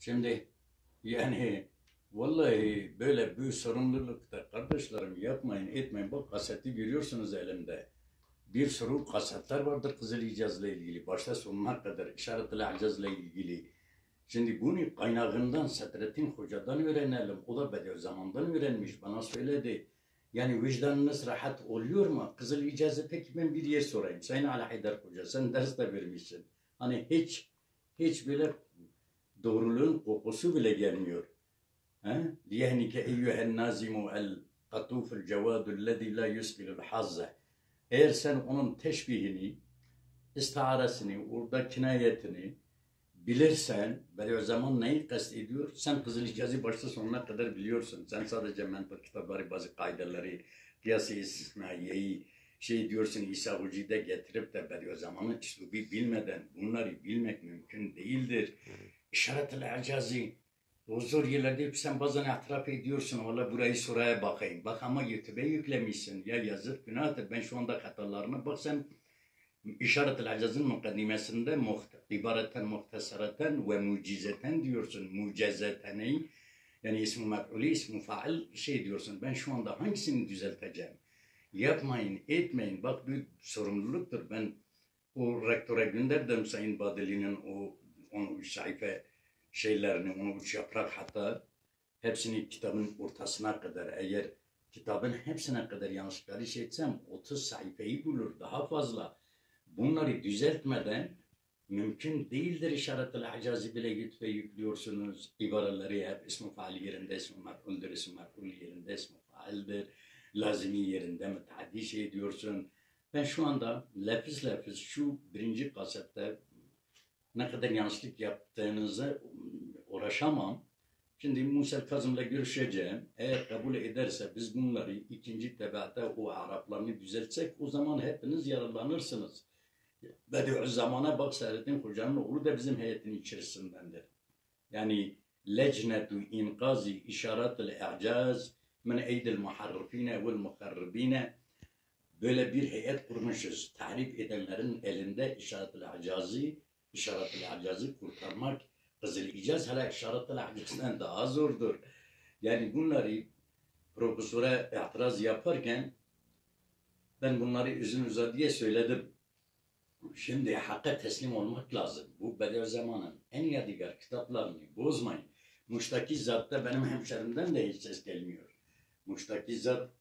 Şimdi yani vallahi böyle bir sorumlulukta kardeşlerim yapmayın etmeyin. Bak kaseti görüyorsunuz elimde. Bir sürü kasetler vardır Kızıl İcaz'la ilgili. Başta sonuna kadar İşaret-i İcaz'la ilgili. Şimdi bunu kaynağından Sadrettin Hoca'dan öğrenelim. O da Bediüzzaman'dan öğrenmiş. Bana söyledi. Yani vicdanınız rahat oluyor mu? Kızıl İcaz'ı peki ben bir yer sorayım. Sayın Ali Haydar Hoca sen ders de vermişsin. Hani hiç böyle doğruluğun kokusu bile gelmiyor. Liyehnike eyyühen nazimu el katuful cevadul lezi la yusbilul hazze. Eğer sen onun teşbihini, istiaresini, orada kinayetini bilirsen, böyle o zaman neyi kastediyor? Sen Kızıl İcaz'ı başta sonuna kadar biliyorsun. Sen sadece mentor kitapları, bazı kaydeleri, kıyas-ı istisnaiyeyi diyorsun İsa Hoca'yı da getirip de böyle o zamanın üslubi bilmeden bunları bilmek mümkün değildir. İşaret-i İcaz'ı o zor yerlerde sen bazen itiraf ediyorsun. Valla burayı soraya bakayım. Bak ama YouTube'ya yüklemişsin. Ya yazık günahtır. Ben şu anda hatalarına bak sen İşaret-i İcaz'ın mukaddimesinde ibareten muhtasareten ve mucizeten diyorsun. Mucezeteni yani ismi mef'uli, ismi fail diyorsun. Ben şu anda hangisini düzelteceğim? Yapmayın, etmeyin. Bak bir sorumluluktur. Ben o rektöre gönderdim Sayın Badili'nin o 13 sayfa şeylerini, 13 yaprak hatta hepsini kitabın ortasına kadar eğer kitabın hepsine kadar yanlışlıkları etsem 30 sayfayı bulur daha fazla. Bunları düzeltmeden mümkün değildir. İşaret-i İcaz'ı bile yüklüyorsunuz. İbareleri hep ismi faal yerinde, ismi mef'uldür, ismi mef'ul yerinde, ismi faaldir. Lazimi yerinde müteaddi diyorsun. Ben şu anda lafız şu birinci kasette ne kadar yanlışlık yaptığınızı uğraşamam. Şimdi Musa Kazım'la görüşeceğim. Eğer kabul ederse biz bunları ikinci tebaata o Araplarını düzeltsek o zaman hepiniz yararlanırsınız. Bediüzzaman'a bak Sadrettin Hoca'nın oğlu da bizim heyetin içerisindendir. Yani Lecnetu İnkazi İşaret-i İcaz min eydil muharrifine vel mukarribine böyle bir heyet kurmuşuz. Tahrip edenlerin elinde İşaret-i İcaz'ı kurtarmak Kızıl İcaz hala İşaret-i İcaz'dan daha zordur. Yani bunları profesöre itiraz yaparken ben bunları uzun uzadıya söyledim. Şimdi hakka teslim olmak lazım. Bu Bediüzzaman'ın en yadigar kitaplarını bozmayın. Muştaki Zat'ta benim hemşerimden de hiç ses gelmiyor. Muştaki Zat